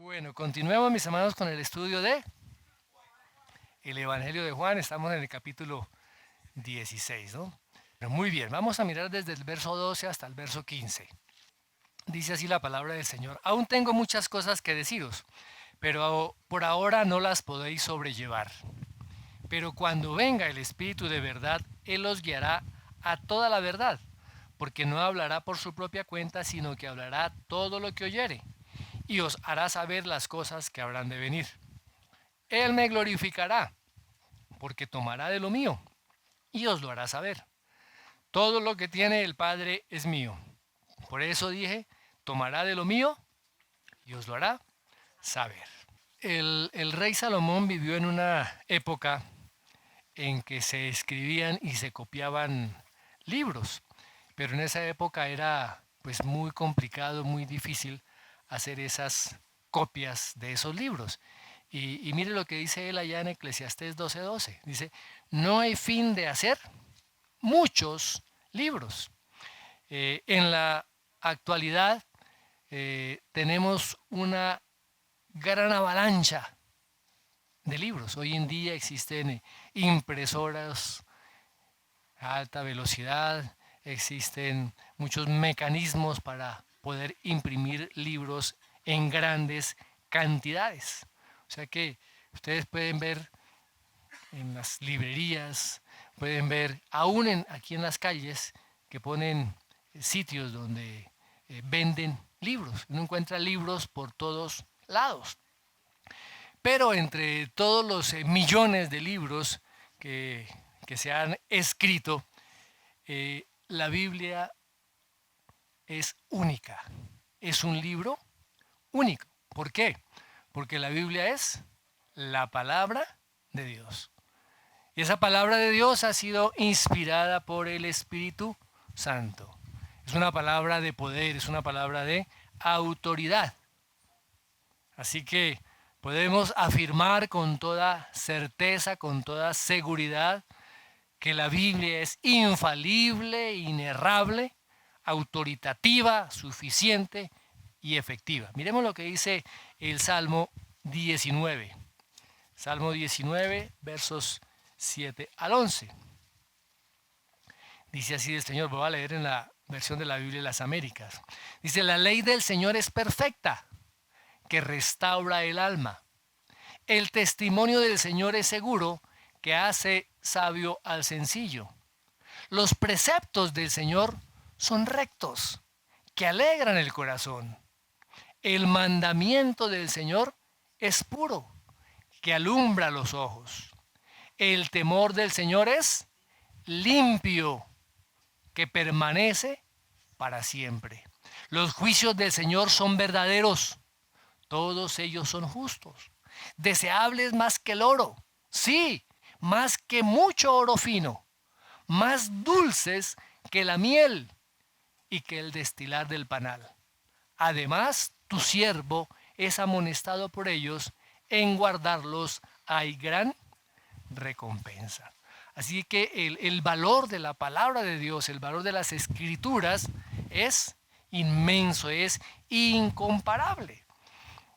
Bueno, continuemos mis hermanos con el estudio de el Evangelio de Juan. Estamos en el capítulo 16, ¿no? Pero muy bien, vamos a mirar desde el verso 12 hasta el verso 15. Dice así la palabra del Señor: aún tengo muchas cosas que deciros, pero por ahora no las podéis sobrellevar. Pero cuando venga el Espíritu de verdad, Él os guiará a toda la verdad, porque no hablará por su propia cuenta, sino que hablará todo lo que oyere, y os hará saber las cosas que habrán de venir. Él me glorificará, porque tomará de lo mío, y os lo hará saber. Todo lo que tiene el Padre es mío. Por eso dije, tomará de lo mío, y os lo hará saber. El rey Salomón vivió en una época en que se escribían y se copiaban libros, pero en esa época era pues muy complicado, muy difícil hacer esas copias de esos libros. Y mire lo que dice él allá en Eclesiastés 12:12. Dice, no hay fin de hacer muchos libros. En la actualidad tenemos una gran avalancha de libros. Hoy en día existen impresoras a alta velocidad, existen muchos mecanismos para poder imprimir libros en grandes cantidades. O sea que ustedes pueden ver en las librerías, pueden ver aún aquí en las calles que ponen sitios donde venden libros. Uno encuentra libros por todos lados. Pero entre todos los millones de libros que se han escrito, la Biblia es única. Es un libro único. ¿Por qué? Porque la Biblia es la palabra de Dios. Y esa palabra de Dios ha sido inspirada por el Espíritu Santo. Es una palabra de poder, es una palabra de autoridad. Así que podemos afirmar con toda certeza, con toda seguridad, que la Biblia es infalible, inerrable, autoritativa, suficiente y efectiva. Miremos lo que dice el Salmo 19. Salmo 19, versos 7 al 11. Dice así el Señor, voy a leer en la versión de la Biblia de las Américas. Dice, la ley del Señor es perfecta, que restaura el alma. El testimonio del Señor es seguro, que hace sabio al sencillo. Los preceptos del Señor son rectos, que alegran el corazón. El mandamiento del Señor es puro, que alumbra los ojos. El temor del Señor es limpio, que permanece para siempre. Los juicios del Señor son verdaderos, todos ellos son justos. Deseables más que el oro, sí, más que mucho oro fino, más dulces que la miel y que el destilar del panal. Además, tu siervo es amonestado por ellos, en guardarlos hay gran recompensa. Así que el valor de la palabra de Dios, el valor de las escrituras es inmenso, es incomparable.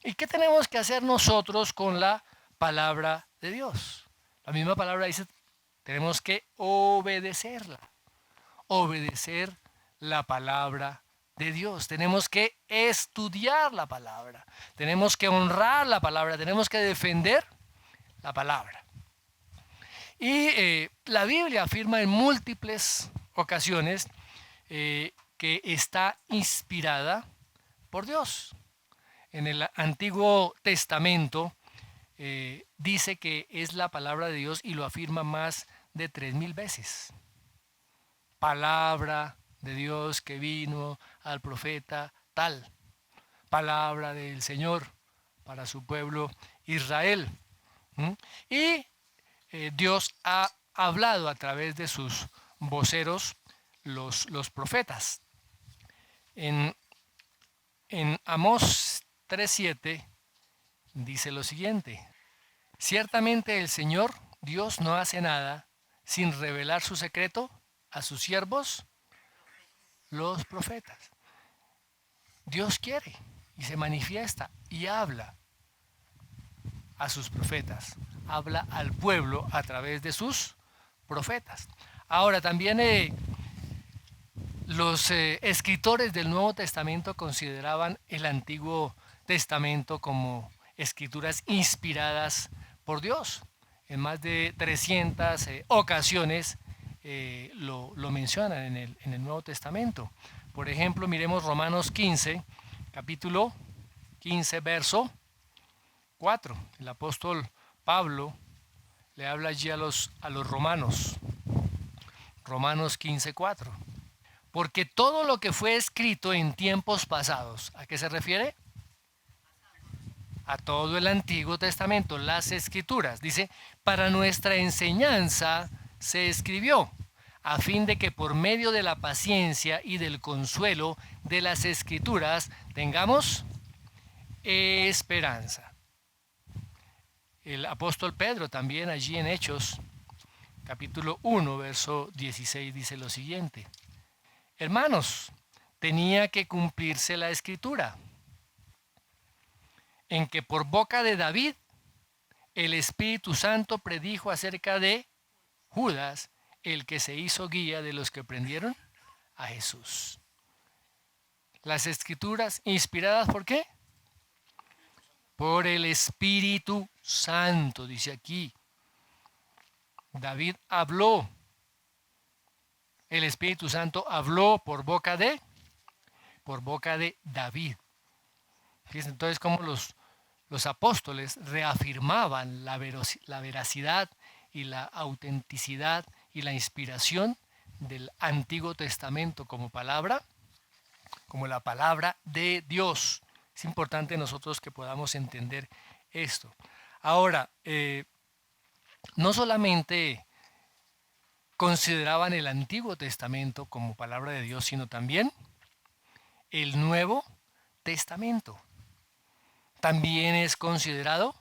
¿Y qué tenemos que hacer nosotros con la palabra de Dios? La misma palabra dice, tenemos que obedecerla, obedecer la palabra de Dios. Tenemos que estudiar la palabra, tenemos que honrar la palabra, tenemos que defender la palabra. Y la Biblia afirma en múltiples ocasiones que está inspirada por Dios. En el Antiguo Testamento dice que es la palabra de Dios y lo afirma más de 3000 veces. Palabra de Dios que vino al profeta tal. Palabra del Señor para su pueblo Israel. Y Dios ha hablado a través de sus voceros, los profetas. En Amós 3:7 dice lo siguiente: ciertamente el Señor Dios no hace nada sin revelar su secreto a sus siervos, los profetas. Dios quiere y se manifiesta y habla a sus profetas, habla al pueblo a través de sus profetas. Ahora también los escritores del Nuevo Testamento consideraban el Antiguo Testamento como escrituras inspiradas por Dios. En más de 300 ocasiones lo mencionan en el Nuevo Testamento. Por ejemplo, miremos Romanos 15, capítulo 15, verso 4. El apóstol Pablo le habla allí a los romanos. Romanos 15, 4. Porque todo lo que fue escrito en tiempos pasados, ¿a qué se refiere? A todo el Antiguo Testamento, las Escrituras. Dice, para nuestra enseñanza se escribió, a fin de que por medio de la paciencia y del consuelo de las Escrituras tengamos esperanza. El apóstol Pedro también allí en Hechos, capítulo 1, verso 16, dice lo siguiente. Hermanos, tenía que cumplirse la escritura, en que por boca de David el Espíritu Santo predijo acerca de Judas, el que se hizo guía de los que prendieron a Jesús. Las escrituras inspiradas ¿por qué? Por el Espíritu Santo, dice aquí. David habló. El Espíritu Santo habló por boca de David. Fíjense entonces cómo los apóstoles reafirmaban la veracidad y la autenticidad y la inspiración del Antiguo Testamento como la palabra de Dios. Es importante nosotros que podamos entender esto. Ahora, no solamente consideraban el Antiguo Testamento como palabra de Dios, sino también el Nuevo Testamento. También es considerado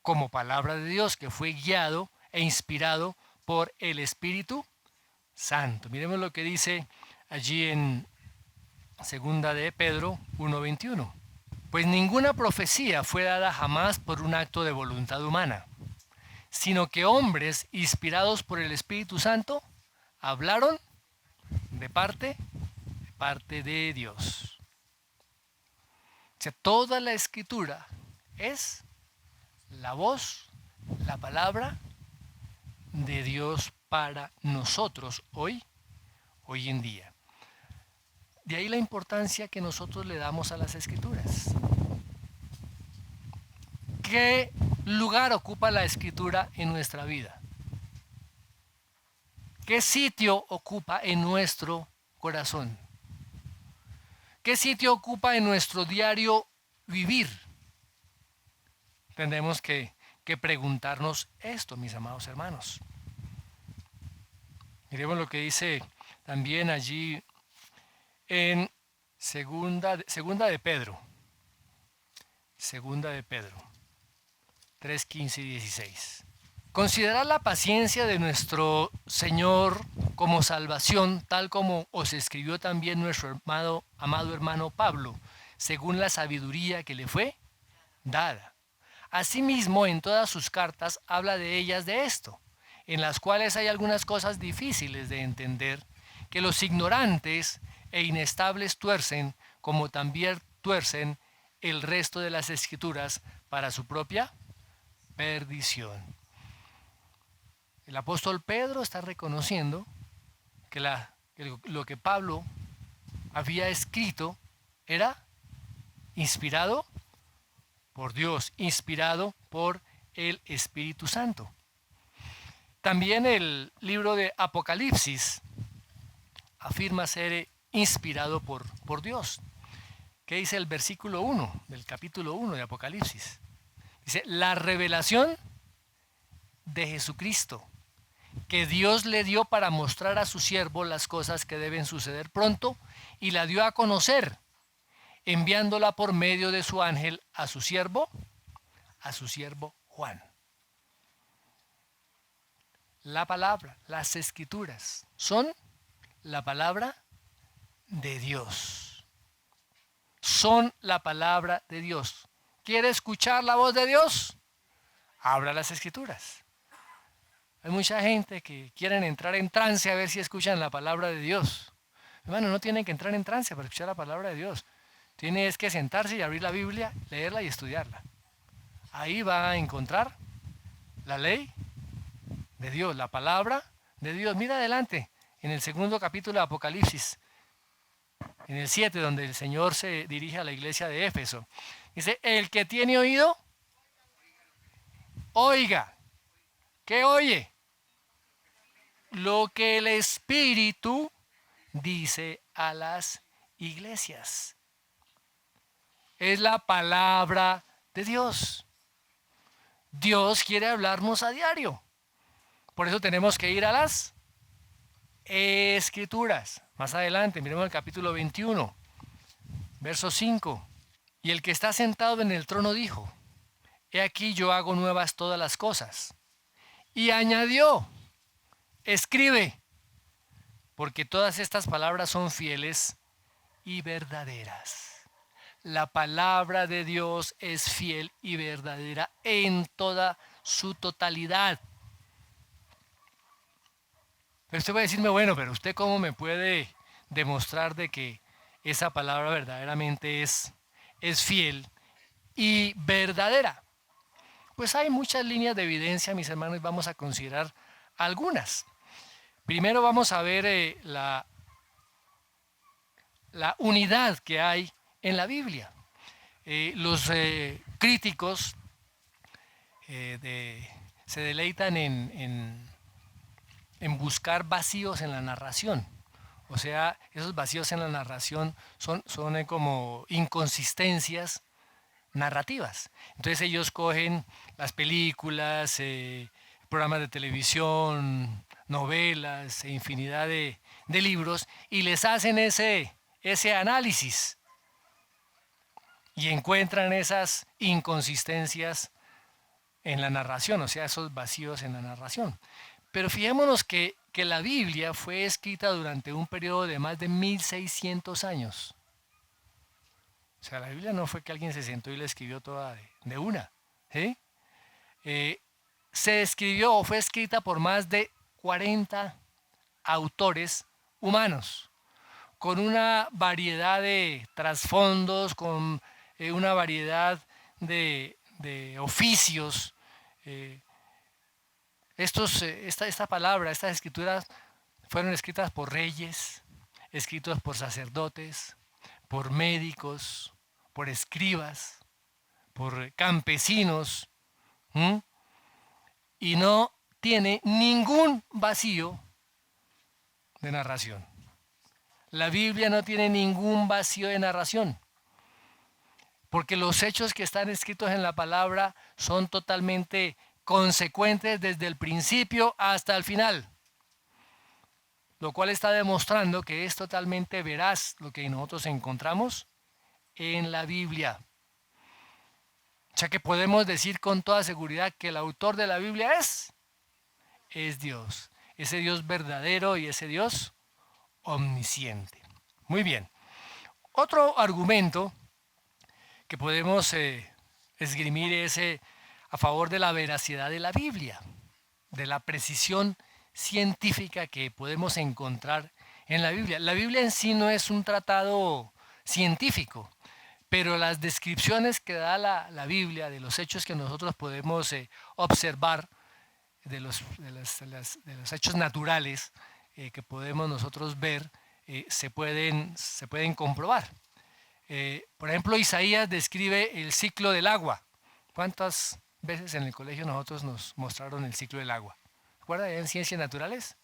como palabra de Dios, que fue guiado e inspirado por el Espíritu Santo. Miremos lo que dice allí en segunda de Pedro 1:21. Pues ninguna profecía fue dada jamás por un acto de voluntad humana, sino que hombres inspirados por el Espíritu Santo hablaron de parte de Dios. O sea, toda la escritura es la voz, la palabra de Dios para nosotros hoy en día. De ahí la importancia que nosotros le damos a las escrituras. ¿Qué lugar ocupa la escritura en nuestra vida? ¿Qué sitio ocupa en nuestro corazón? ¿Qué sitio ocupa en nuestro diario vivir? Tendremos que preguntarnos esto, mis amados hermanos. Miremos lo que dice también allí en segunda de Pedro. Segunda de Pedro 3, 15 y 16. Considerad la paciencia de nuestro Señor como salvación, tal como os escribió también nuestro amado hermano Pablo, según la sabiduría que le fue dada. Asimismo, en todas sus cartas habla de ellas de esto, en las cuales hay algunas cosas difíciles de entender, que los ignorantes e inestables tuercen, como también tuercen el resto de las escrituras para su propia perdición. El apóstol Pedro está reconociendo que lo que Pablo había escrito era inspirado por Dios, inspirado por el Espíritu Santo. También el libro de Apocalipsis afirma ser inspirado por Dios. ¿Qué dice el versículo 1 del capítulo 1 de Apocalipsis? Dice, la revelación de Jesucristo, que Dios le dio para mostrar a su siervo las cosas que deben suceder pronto, y la dio a conocer, enviándola por medio de su ángel a su siervo Juan. La palabra, las escrituras, son la palabra de Dios. son la palabra de Dios. ¿Quiere escuchar la voz de Dios? Abra las Escrituras. Hay mucha gente que quieren entrar en trance a ver si escuchan la palabra de Dios. Hermano, no tienen que entrar en trance para escuchar la palabra de Dios. Tiene que sentarse y abrir la Biblia, leerla y estudiarla. Ahí va a encontrar la ley de Dios, la palabra de Dios. Mira adelante, en el segundo capítulo de Apocalipsis, en el 7, donde el Señor se dirige a la iglesia de Éfeso. Dice, el que tiene oído, oiga. ¿Qué oye? Lo que el Espíritu dice a las iglesias. Es la palabra de Dios. Dios quiere hablarnos a diario. Por eso tenemos que ir a las Escrituras. Más adelante, miremos el capítulo 21, verso 5. Y el que está sentado en el trono dijo, he aquí yo hago nuevas todas las cosas. Y añadió, escribe, porque todas estas palabras son fieles y verdaderas. La palabra de Dios es fiel y verdadera en toda su totalidad. Pero usted va a decirme, bueno, pero usted cómo me puede demostrar de que esa palabra verdaderamente es fiel y verdadera. Pues hay muchas líneas de evidencia, mis hermanos, y vamos a considerar algunas. Primero vamos a ver la unidad que hay en la Biblia. Los críticos se deleitan en buscar vacíos en la narración. O sea, esos vacíos en la narración son como inconsistencias narrativas. Entonces ellos cogen las películas, programas de televisión, novelas, infinidad de libros y les hacen ese análisis y encuentran esas inconsistencias en la narración, o sea, esos vacíos en la narración. Pero fijémonos que la Biblia fue escrita durante un periodo de más de 1600 años. O sea, la Biblia no fue que alguien se sentó y la escribió toda de una. ¿Sí? Se escribió o fue escrita por más de 40 autores humanos, con una variedad de trasfondos, con una variedad de oficios. Esta palabra, estas escrituras fueron escritas por reyes, escritos por sacerdotes, por médicos, por escribas, por campesinos, y no tiene ningún vacío de narración. La Biblia no tiene ningún vacío de narración, porque los hechos que están escritos en la palabra son totalmente consecuentes desde el principio hasta el final, lo cual está demostrando que es totalmente veraz lo que nosotros encontramos en la Biblia. O sea que podemos decir con toda seguridad que el autor de la Biblia es Dios, ese Dios verdadero y ese Dios omnisciente. Muy bien. Otro argumento que podemos esgrimir es a favor de la veracidad de la Biblia, de la precisión científica que podemos encontrar en la Biblia. La Biblia en sí no es un tratado científico, pero las descripciones que da la Biblia de los hechos que nosotros podemos observar, de los hechos naturales que podemos nosotros ver, se pueden comprobar. Por ejemplo, Isaías describe el ciclo del agua. ¿Cuántas veces en el colegio nosotros nos mostraron el ciclo del agua? ¿Recuerda en ciencias naturales?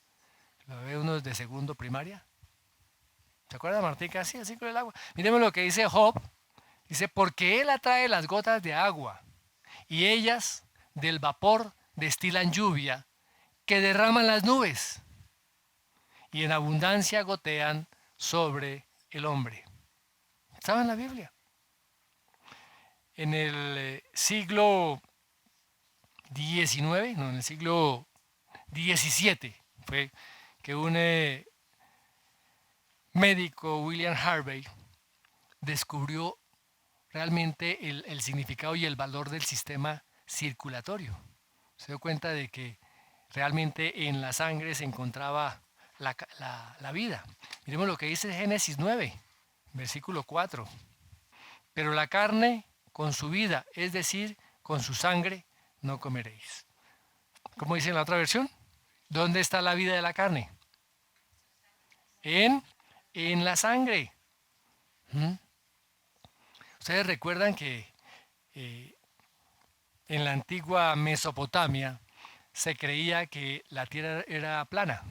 Lo ve uno de segundo primaria. ¿Se acuerda, Martica? Sí, el ciclo del agua. Miremos lo que dice Job. Dice, porque él atrae las gotas de agua y ellas del vapor destilan lluvia que derraman las nubes y en abundancia gotean sobre el hombre. Estaba en la Biblia. En el siglo XIX, no, en el siglo XVII, fue que un médico, William Harvey, descubrió realmente el significado y el valor del sistema circulatorio. Se dio cuenta de que realmente en la sangre se encontraba la vida. Miremos lo que dice Génesis 9, versículo 4. Pero la carne con su vida, es decir, con su sangre, no comeréis. ¿Cómo dice en la otra versión? ¿Dónde está la vida de la carne? En, en la sangre. ¿Mm? Ustedes recuerdan que eh, en la antigua Mesopotamia se creía que la tierra era plana.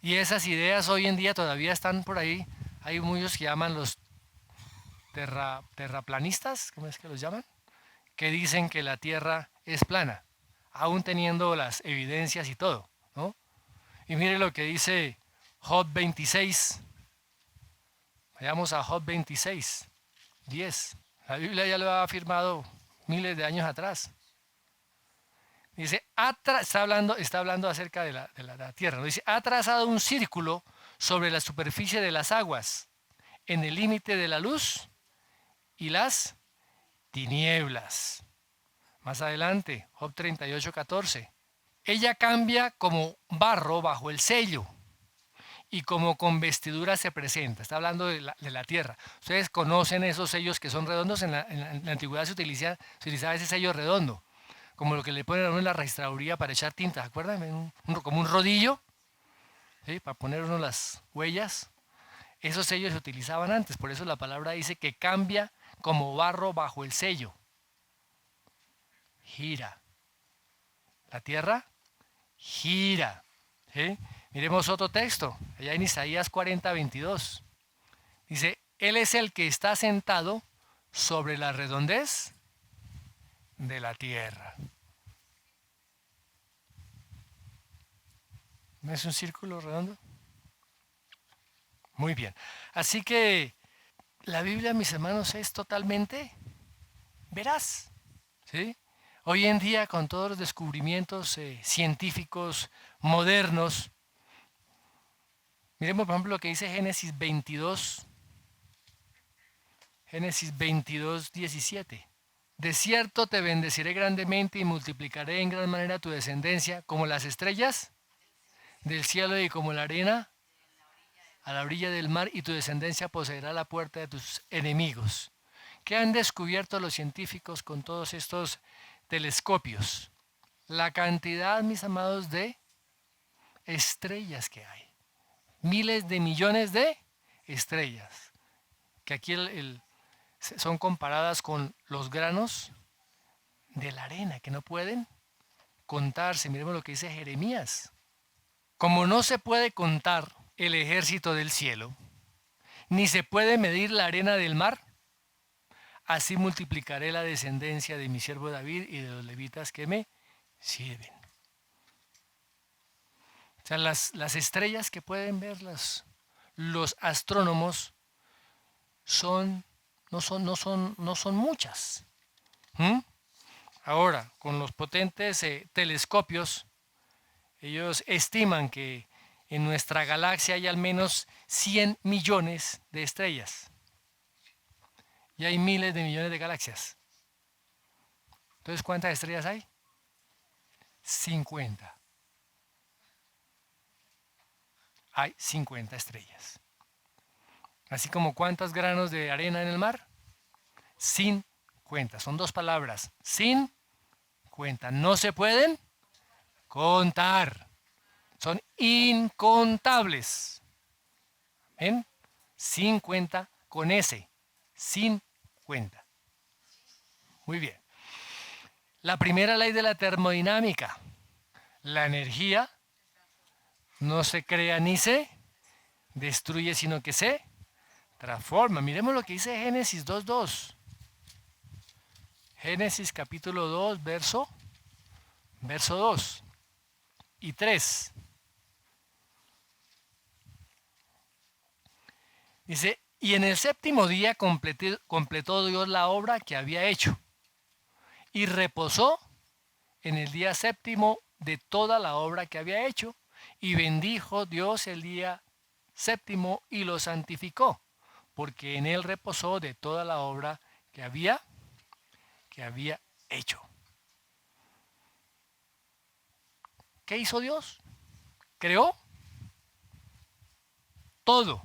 Y esas ideas hoy en día todavía están por ahí. Hay muchos que llaman los terraplanistas, ¿cómo es que los llaman? Que dicen que la tierra es plana, aún teniendo las evidencias y todo, ¿no? Y mire lo que dice Job 26. Vayamos a Job 26, 10. La Biblia ya lo ha afirmado miles de años atrás. Dice, está hablando acerca de la tierra, ¿no? Dice, ha trazado un círculo sobre la superficie de las aguas, en el límite de la luz y las tinieblas. Más adelante, Job 38, 14. Ella cambia como barro bajo el sello y como con vestidura se presenta. Está hablando de la tierra. Ustedes conocen esos sellos que son redondos. En la antigüedad se utilizaba ese sello redondo, como lo que le ponen a uno en la registraduría para echar tinta. ¿Se acuerdan? Como un rodillo, ¿sí? Para poner uno las huellas. Esos sellos se utilizaban antes. Por eso la palabra dice que cambia como barro bajo el sello. Gira. La tierra gira. ¿Sí? Miremos otro texto, allá en Isaías 40, 22. Dice, Él es el que está sentado sobre la redondez de la tierra. ¿No es un círculo redondo? Muy bien. Así que la Biblia, mis hermanos, es totalmente veraz. ¿Sí? Hoy en día, con todos los descubrimientos científicos modernos, miremos por ejemplo lo que dice Génesis 22, Génesis 22, 17. De cierto te bendeciré grandemente y multiplicaré en gran manera tu descendencia como las estrellas del cielo y como la arena a la orilla del mar, y tu descendencia poseerá la puerta de tus enemigos. ¿Qué han descubierto los científicos con todos estos telescopios? La cantidad, mis amados, de estrellas que hay. Miles de millones de estrellas. Que aquí son comparadas con los granos de la arena, que no pueden contarse. Miremos lo que dice Jeremías. Como no se puede contar el ejército del cielo, ni se puede medir la arena del mar, así multiplicaré la descendencia de mi siervo David y de los levitas que me sirven. O sea, las estrellas que pueden ver los astrónomos no son muchas. ¿Mm? Ahora, con los potentes telescopios, ellos estiman que en nuestra galaxia hay al menos 100 millones de estrellas. Y hay miles de millones de galaxias. Entonces, ¿cuántas estrellas hay? 50. Hay 50 estrellas. Así como ¿cuántos granos de arena en el mar? 50. Son dos palabras. 50. No se pueden contar. Son incontables. ¿Ven? 50 con S. 50. Muy bien. La primera ley de la termodinámica. La energía no se crea ni se destruye, sino que se transforma. Miremos lo que dice Génesis 2.2. Génesis capítulo 2, verso 2 y 3. Dice, y en el séptimo día completó Dios la obra que había hecho y reposó en el día séptimo de toda la obra que había hecho, y bendijo Dios el día séptimo y lo santificó, porque en él reposó de toda la obra que había hecho. ¿Qué hizo Dios? Creó todo.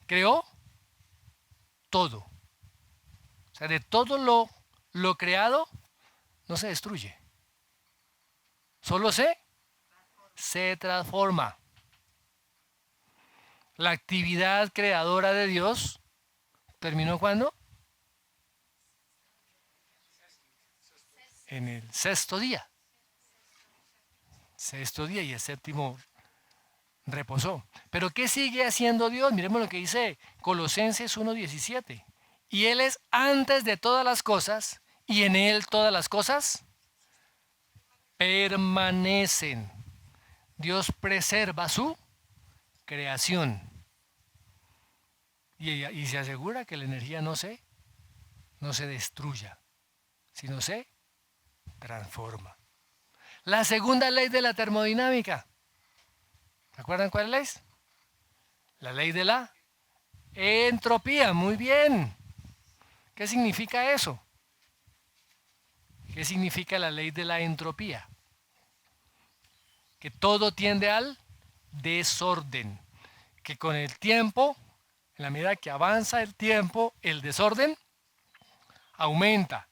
Creó todo. O sea, de todo lo creado no se destruye. Solo se transforma. La actividad creadora de Dios terminó ¿cuándo? En el sexto día. Sexto día y el séptimo reposó. Pero ¿qué sigue haciendo Dios? Miremos lo que dice Colosenses 1:17. Y Él es antes de todas las cosas, y en Él todas las cosas permanecen. Dios preserva su creación. Y se asegura que la energía no se destruya, sino se transforma. La segunda ley de la termodinámica. ¿Recuerdan cuál es? La ley de la entropía. Muy bien. ¿Qué significa eso? ¿Qué significa la ley de la entropía? Que todo tiende al desorden. Que con el tiempo, en la medida que avanza el tiempo, el desorden aumenta.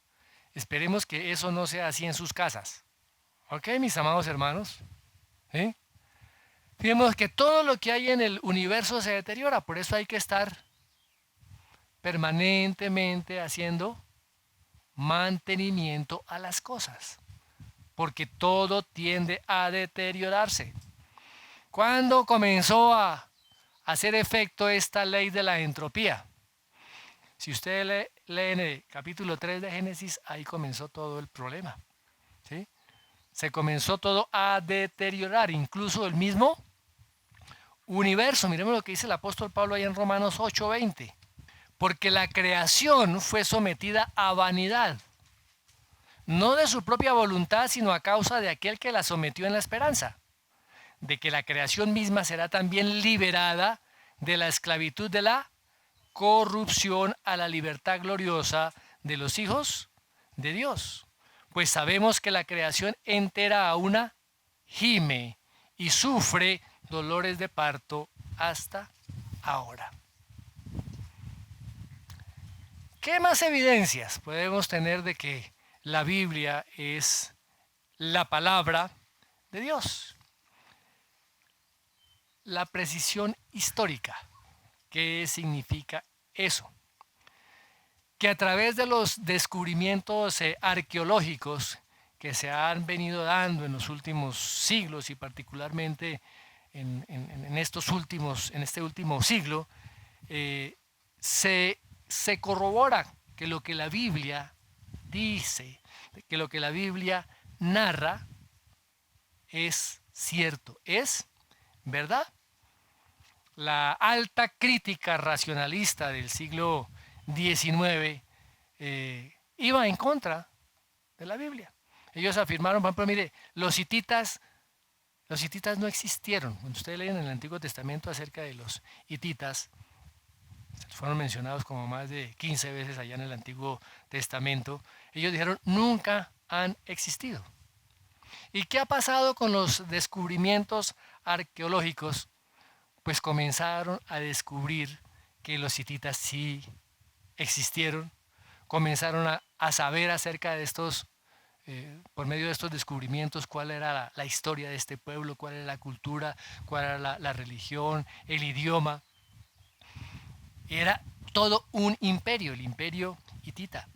Esperemos que eso no sea así en sus casas. ¿Ok, mis amados hermanos? ¿Sí? Vemos que todo lo que hay en el universo se deteriora, por eso hay que estar permanentemente haciendo mantenimiento a las cosas, porque todo tiende a deteriorarse. ¿Cuándo comenzó a hacer efecto esta ley de la entropía? Si usted lee en el capítulo 3 de Génesis, ahí comenzó todo el problema. ¿Sí? Se comenzó todo a deteriorar, incluso el mismo universo. Miremos lo que dice el apóstol Pablo ahí en Romanos 8:20. Porque la creación fue sometida a vanidad, no de su propia voluntad, sino a causa de aquel que la sometió en la esperanza, de que la creación misma será también liberada de la esclavitud de la corrupción a la libertad gloriosa de los hijos de Dios. Pues sabemos que la creación entera aún gime y sufre dolores de parto hasta ahora. ¿Qué más evidencias podemos tener de que la Biblia es la palabra de Dios? La precisión histórica. ¿Qué significa eso? Que a través de los descubrimientos arqueológicos que se han venido dando en los últimos siglos y particularmente en este último siglo, se corrobora que lo que la Biblia dice, que lo que la Biblia narra es cierto, es verdad. La alta crítica racionalista del siglo XIX iba en contra de la Biblia. Ellos afirmaron, por ejemplo, mire, los hititas no existieron. Cuando ustedes leen en el Antiguo Testamento acerca de los hititas, fueron mencionados como más de 15 veces allá en el Antiguo Testamento. Ellos dijeron, nunca han existido. ¿Y qué ha pasado con los descubrimientos arqueológicos? Pues comenzaron a descubrir que los hititas sí existieron. Comenzaron a saber acerca de estos, por medio de estos descubrimientos, cuál era la historia de este pueblo, cuál era la cultura, cuál era la religión, el idioma. Era todo un imperio, el imperio hitita,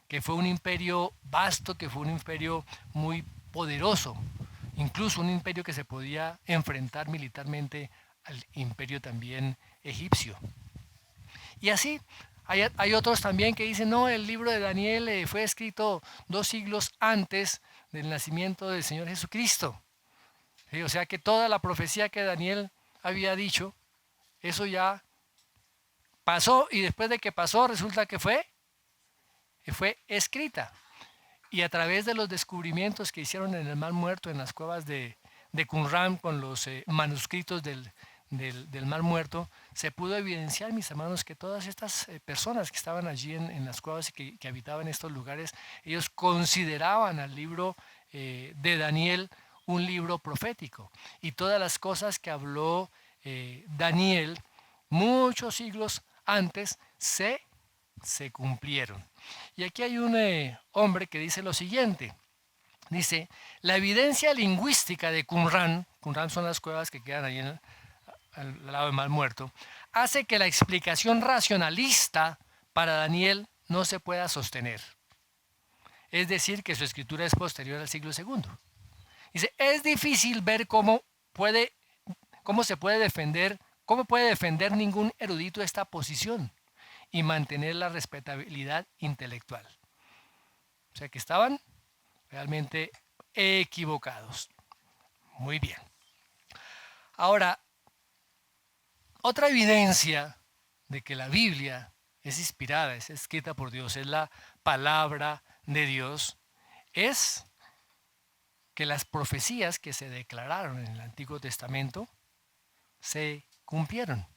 que fue un imperio vasto, que fue un imperio muy poderoso, incluso un imperio que se podía enfrentar militarmente al imperio también egipcio. Y así, hay otros también que dicen, no, el libro de Daniel fue escrito 2 siglos antes del nacimiento del Señor Jesucristo. ¿Sí? O sea que toda la profecía que Daniel había dicho, eso ya pasó, y después de que pasó resulta que fue escrita. Y a través de los descubrimientos que hicieron en el Mar Muerto, en las cuevas de Qumran, con los manuscritos del del Mar Muerto, se pudo evidenciar, mis hermanos, que todas estas personas que estaban allí en las cuevas y que habitaban estos lugares, ellos consideraban al libro de Daniel un libro profético. Y todas las cosas que habló Daniel muchos siglos antes se cumplieron. Y aquí hay un hombre que dice lo siguiente. Dice, la evidencia lingüística de Qumran, Qumran son las cuevas que quedan ahí al lado del Mar Muerto, hace que la explicación racionalista para Daniel no se pueda sostener. Es decir, que su escritura es posterior al siglo segundo. Dice, es difícil ver cómo puede defender ningún erudito esta posición y mantener la respetabilidad intelectual. O sea que estaban realmente equivocados. Muy bien. Ahora, otra evidencia de que la Biblia es inspirada, es escrita por Dios, es la palabra de Dios, es que las profecías que se declararon en el Antiguo Testamento se cumplieron.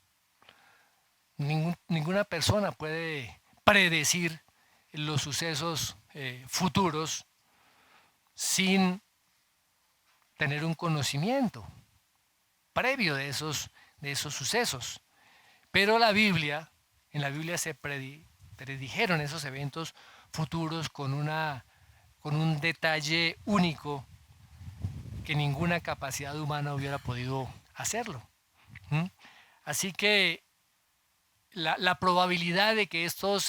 Ninguna persona puede predecir los sucesos futuros sin tener un conocimiento previo de esos sucesos. Pero en la Biblia se predijeron esos eventos futuros con un detalle único que ninguna capacidad humana hubiera podido hacerlo. Así que la probabilidad de que estas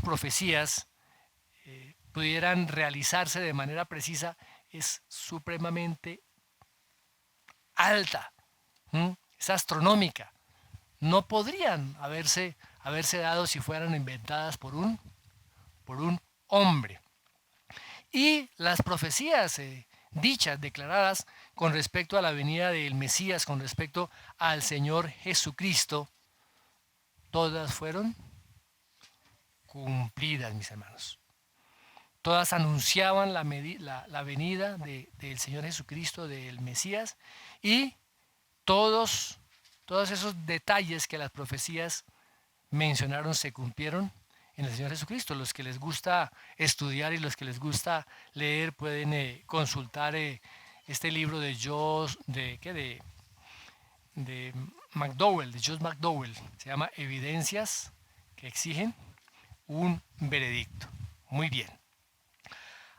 profecías pudieran realizarse de manera precisa es supremamente alta, es astronómica. No podrían haberse dado si fueran inventadas por un hombre. Y las profecías dichas, declaradas con respecto a la venida del Mesías, con respecto al Señor Jesucristo, todas fueron cumplidas, mis hermanos. Todas anunciaban la venida del Señor Jesucristo, del Mesías, y todos esos detalles que las profecías mencionaron se cumplieron en el Señor Jesucristo. Los que les gusta estudiar y los que les gusta leer pueden consultar este libro de McDowell, de Josh McDowell. Se llama Evidencias que exigen un veredicto. Muy bien.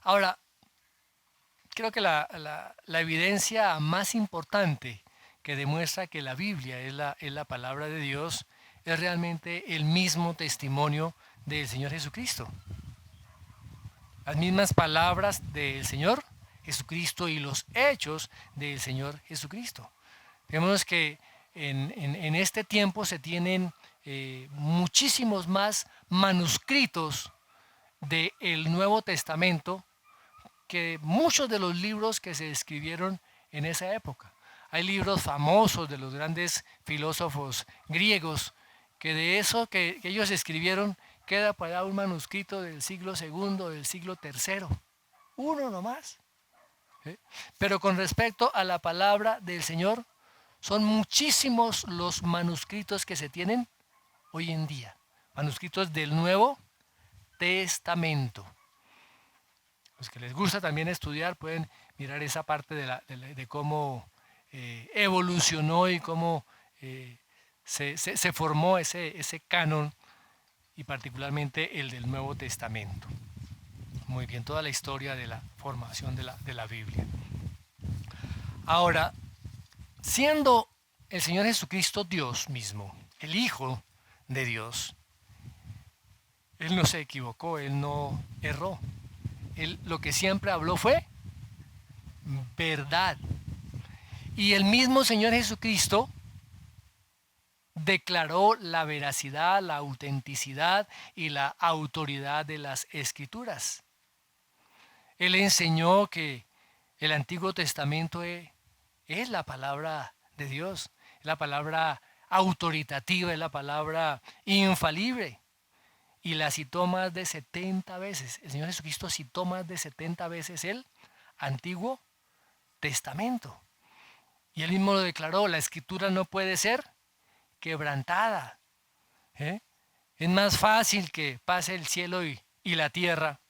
Ahora, creo que la evidencia más importante que demuestra que la Biblia es la palabra de Dios es realmente el mismo testimonio del Señor Jesucristo. Las mismas palabras del Señor Jesucristo y los hechos del Señor Jesucristo. Vemos que en este tiempo se tienen muchísimos más manuscritos del Nuevo Testamento que muchos de los libros que se escribieron en esa época. Hay libros famosos de los grandes filósofos griegos que de eso que ellos escribieron queda por allá un manuscrito del siglo segundo, del siglo tercero. Uno nomás. ¿Sí? Pero con respecto a la palabra del Señor, son muchísimos los manuscritos que se tienen hoy en día. Manuscritos del Nuevo Testamento. Los que les gusta también estudiar pueden mirar esa parte de cómo evolucionó y cómo se formó ese canon, y particularmente el del Nuevo Testamento. Muy bien, toda la historia de la formación de la Biblia. Ahora, siendo el Señor Jesucristo Dios mismo, el Hijo de Dios, Él no se equivocó, Él no erró. Él lo que siempre habló fue verdad. Y el mismo Señor Jesucristo declaró la veracidad, la autenticidad y la autoridad de las Escrituras. Él enseñó que el Antiguo Testamento es la palabra de Dios, es la palabra autoritativa, es la palabra infalible. Y la citó más de 70 veces. El Señor Jesucristo citó más de 70 veces el Antiguo Testamento. Y él mismo lo declaró, la escritura no puede ser quebrantada. ¿eh? Es más fácil que pase el cielo y la tierra,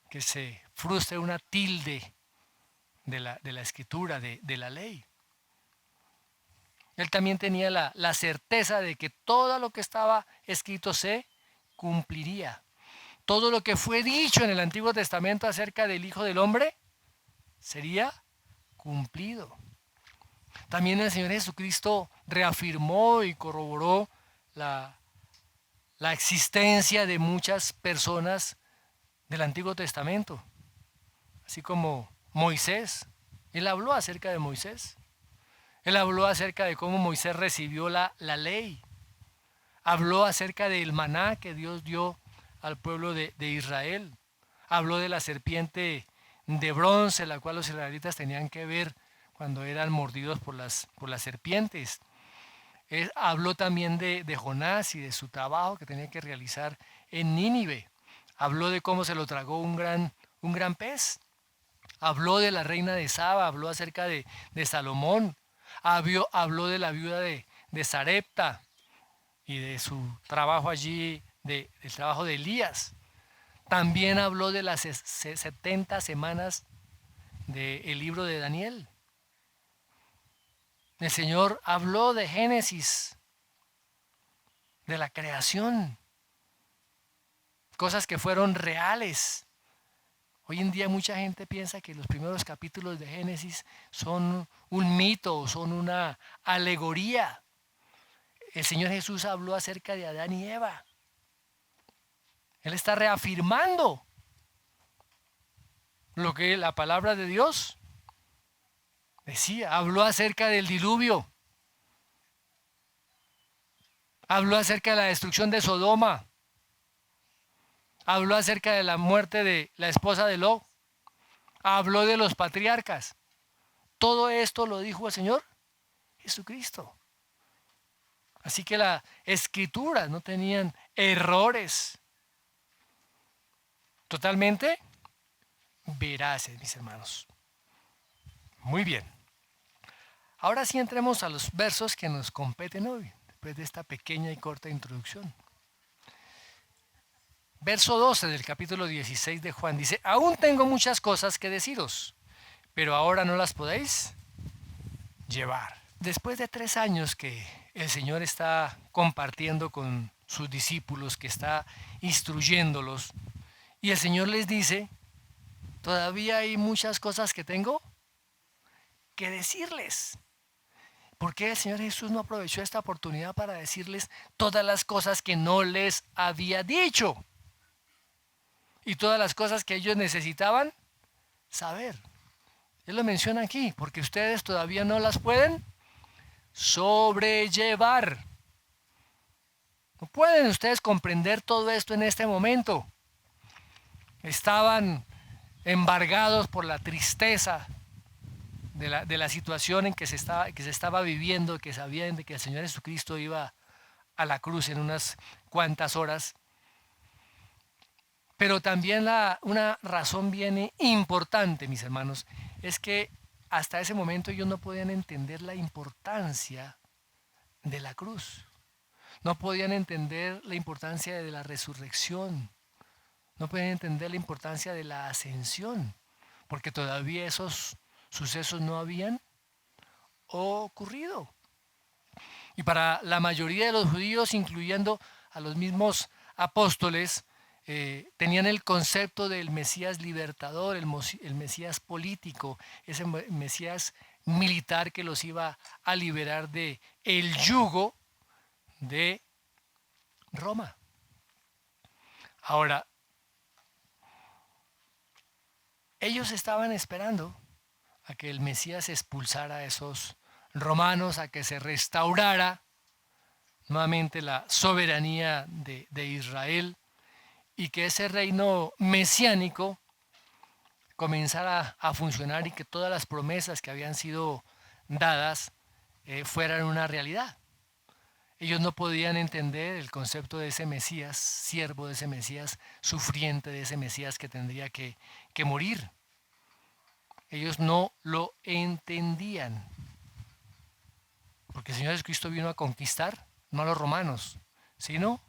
que se frustre una tilde de la escritura, de la ley. Él también tenía la certeza de que todo lo que estaba escrito se cumpliría. Todo lo que fue dicho en el Antiguo Testamento acerca del Hijo del Hombre sería cumplido. También el Señor Jesucristo reafirmó y corroboró la existencia de muchas personas del Antiguo Testamento, así como Moisés. Él habló acerca de Moisés. Él habló acerca de cómo Moisés recibió la ley. Habló acerca del maná que Dios dio al pueblo de Israel. Habló de la serpiente de bronce, la cual los israelitas tenían que ver cuando eran mordidos por las serpientes. Habló también de Jonás y de su trabajo que tenía que realizar en Nínive. Habló de cómo se lo tragó un gran pez. Habló de la reina de Saba, habló acerca de Salomón. Habló de la viuda de Sarepta y de su trabajo allí, del trabajo de Elías. También habló de las 70 semanas del libro de Daniel. El Señor habló de Génesis, de la creación, cosas que fueron reales. Hoy en día mucha gente piensa que los primeros capítulos de Génesis son un mito, son una alegoría. El Señor Jesús habló acerca de Adán y Eva. Él está reafirmando lo que la palabra de Dios decía. Habló acerca del diluvio. Habló acerca de la destrucción de Sodoma. Habló acerca de la muerte de la esposa de Lot. Habló de los patriarcas. Todo esto lo dijo el Señor Jesucristo. Así que las escrituras no tenían errores. Totalmente veraces, mis hermanos. Muy bien. Ahora sí entremos a los versos que nos competen hoy, después de esta pequeña y corta introducción. Verso 12 del capítulo 16 de Juan dice: aún tengo muchas cosas que deciros, pero ahora no las podéis llevar. Después de 3 años que el Señor está compartiendo con sus discípulos, que está instruyéndolos, y el Señor les dice: todavía hay muchas cosas que tengo que decirles. ¿Por qué el Señor Jesús no aprovechó esta oportunidad para decirles todas las cosas que no les había dicho? Y todas las cosas que ellos necesitaban saber. Él lo menciona aquí, porque ustedes todavía no las pueden sobrellevar. No pueden ustedes comprender todo esto en este momento. Estaban embargados por la tristeza de la situación en que se estaba viviendo, que sabían de que el Señor Jesucristo iba a la cruz en unas cuantas horas. Pero también una razón bien importante, mis hermanos, es que hasta ese momento ellos no podían entender la importancia de la cruz. No podían entender la importancia de la resurrección. No podían entender la importancia de la ascensión, porque todavía esos sucesos no habían ocurrido. Y para la mayoría de los judíos, incluyendo a los mismos apóstoles, tenían el concepto del Mesías libertador, el Mesías político, ese Mesías militar que los iba a liberar de el yugo de Roma. Ahora, ellos estaban esperando a que el Mesías expulsara a esos romanos, a que se restaurara nuevamente la soberanía de Israel y que ese reino mesiánico comenzara a funcionar y que todas las promesas que habían sido dadas fueran una realidad. Ellos no podían entender el concepto de ese Mesías, siervo de ese Mesías, sufriente de ese Mesías que tendría que morir. ellos no lo entendían. Porque el Señor Jesucristo vino a conquistar, no a los romanos, sino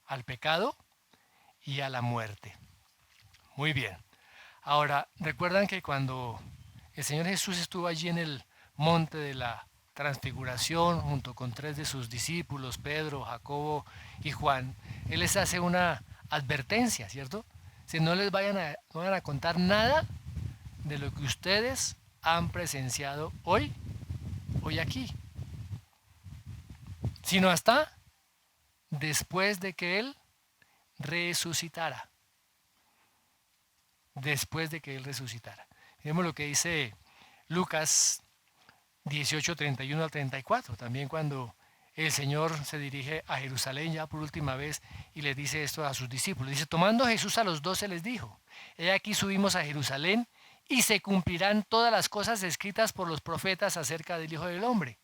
al pecado y a la muerte. Muy bien. Ahora, recuerdan que cuando el Señor Jesús estuvo allí en el monte de la transfiguración junto con 3 de sus discípulos, Pedro, Jacobo y Juan, Él les hace una advertencia, ¿cierto? Si no les no vayan a contar nada de lo que ustedes han presenciado hoy aquí, sino hasta después de que Él resucitara. Después de que Él resucitara. Vemos lo que dice Lucas 18, 31 al 34. También cuando el Señor se dirige a Jerusalén ya por última vez y le dice esto a sus discípulos. Dice, tomando Jesús a los 12 les dijo, he aquí subimos a Jerusalén y se cumplirán todas las cosas escritas por los profetas acerca del Hijo del Hombre.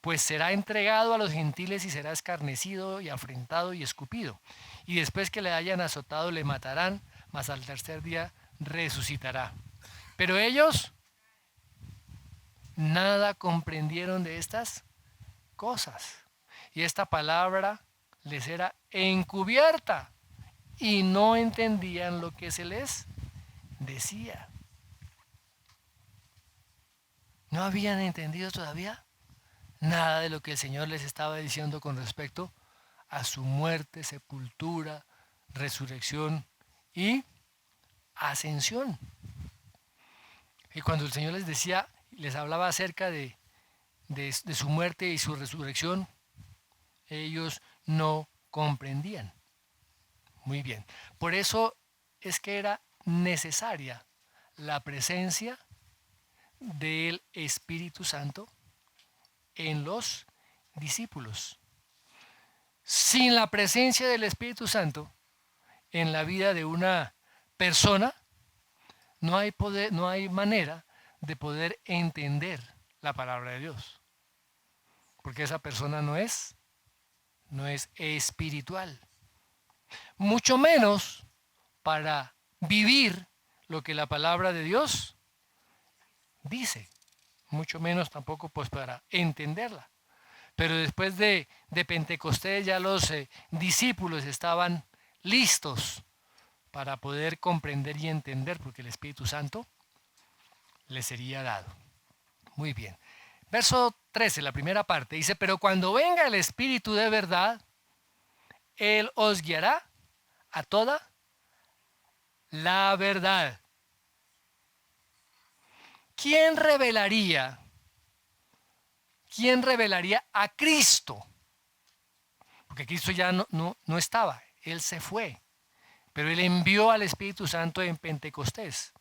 Pues será entregado a los gentiles y será escarnecido y afrentado y escupido. Y después que le hayan azotado le matarán, mas al tercer día resucitará. Pero ellos nada comprendieron de estas cosas. Y esta palabra les era encubierta y no entendían lo que se les decía. ¿No habían entendido todavía nada de lo que el Señor les estaba diciendo con respecto a su muerte, sepultura, resurrección y ascensión? Y cuando el Señor les decía, les hablaba acerca de su muerte y su resurrección, ellos no comprendían. Muy bien. Por eso es que era necesaria la presencia del Espíritu Santo en los discípulos. Sin la presencia del Espíritu Santo en la vida de una persona, no hay manera de poder entender la palabra de Dios. Porque esa persona no es espiritual. Mucho menos para vivir lo que la palabra de Dios dice. Mucho menos tampoco pues para entenderla. Pero después de Pentecostés ya los discípulos estaban listos para poder comprender y entender, porque el Espíritu Santo les sería dado. Muy bien. Verso 13, la primera parte, dice, pero cuando venga el Espíritu de verdad, Él os guiará a toda la verdad. ¿Quién revelaría a Cristo? Porque Cristo ya no estaba, Él se fue, pero Él envió al Espíritu Santo en Pentecostés.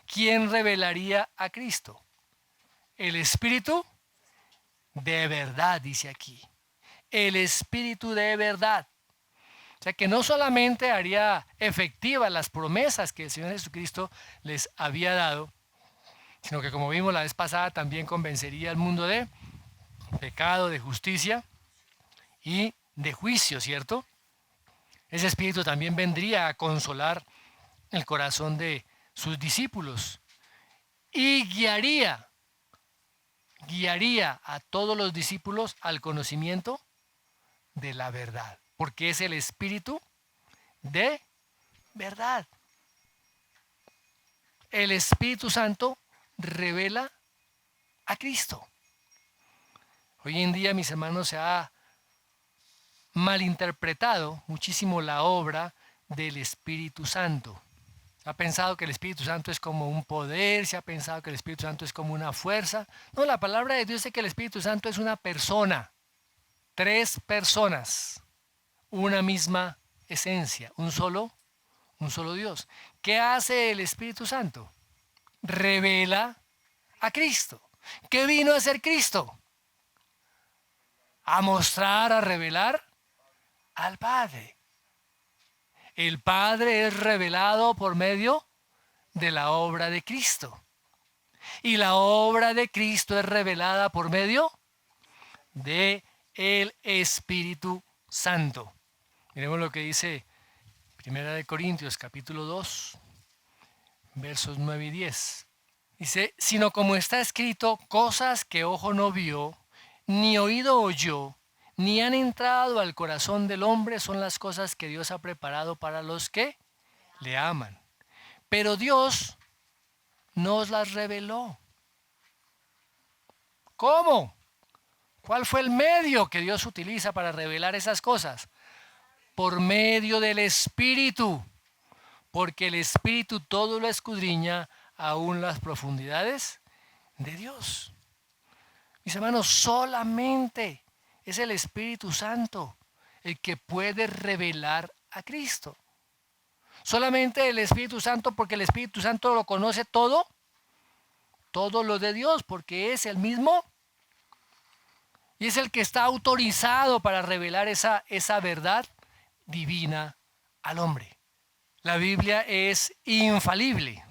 ¿Quién revelaría a Cristo? El Espíritu de verdad, dice aquí. El Espíritu de verdad. O sea que no solamente haría efectivas las promesas que el Señor Jesucristo les había dado, sino que como vimos la vez pasada también convencería al mundo de pecado, de justicia y de juicio, ¿cierto? Ese Espíritu también vendría a consolar el corazón de sus discípulos y guiaría a todos los discípulos al conocimiento de la verdad, porque es el Espíritu de verdad. El Espíritu Santo revela a Cristo. Hoy en día, mis hermanos, se ha malinterpretado muchísimo la obra del Espíritu Santo. Se ha pensado que el Espíritu Santo es como un poder, se ha pensado que el Espíritu Santo es como una fuerza. No, la palabra de Dios dice que el Espíritu Santo es una persona, 3 personas, una misma esencia, un solo Dios. ¿Qué hace el Espíritu Santo? Revela a Cristo. ¿Qué vino a hacer Cristo? A mostrar, a revelar al Padre. El Padre es revelado por medio de la obra de Cristo. Y la obra de Cristo es revelada por medio de el Espíritu Santo. Miremos lo que dice 1 Corintios capítulo 2, versos 9 y 10. Dice, sino como está escrito, cosas que ojo no vio, ni oído oyó, ni han entrado al corazón del hombre, son las cosas que Dios ha preparado para los que le aman. Pero Dios nos las reveló. ¿Cómo? ¿Cuál fue el medio que Dios utiliza para revelar esas cosas? Por medio del Espíritu, porque el Espíritu todo lo escudriña, aún las profundidades de Dios. Mis hermanos, solamente es el Espíritu Santo el que puede revelar a Cristo. Solamente el Espíritu Santo, porque el Espíritu Santo lo conoce todo, todo lo de Dios, porque es el mismo y es el que está autorizado para revelar esa verdad divina al hombre. La Biblia es infalible.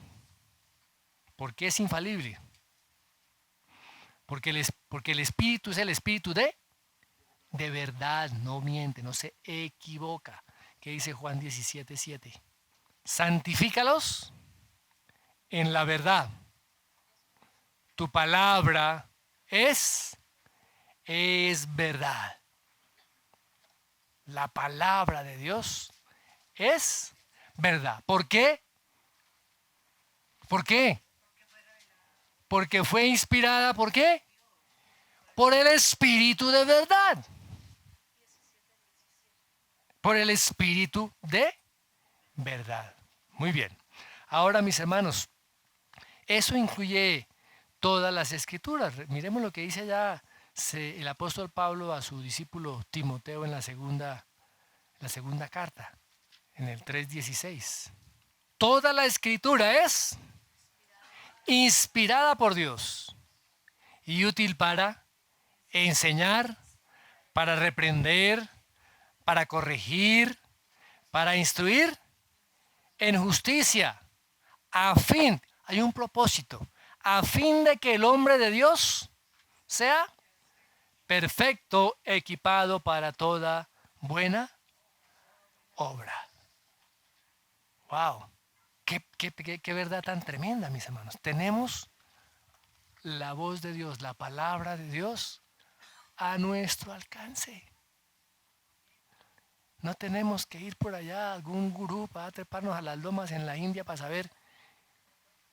¿Por qué es infalible? Porque el Espíritu es el Espíritu de verdad, no miente, no se equivoca. ¿Qué dice Juan 17:7? Santifícalos en la verdad. Tu palabra es verdad. La palabra de Dios es verdad. ¿Por qué? ¿Por qué? Porque fue inspirada, ¿por qué? Por el Espíritu de verdad. Por el Espíritu de verdad. Muy bien. Ahora, mis hermanos, eso incluye todas las escrituras. Miremos lo que dice allá el apóstol Pablo a su discípulo Timoteo en la segunda carta, en el 3:16. Toda la escritura es inspirada por Dios y útil para enseñar, para reprender, para corregir, para instruir en justicia, hay un propósito, a fin de que el hombre de Dios sea perfecto, equipado para toda buena obra. ¡Wow! Qué verdad tan tremenda, mis hermanos. Tenemos la voz de Dios, la palabra de Dios a nuestro alcance. No tenemos que ir por allá a algún gurú para treparnos a las lomas en la India para saber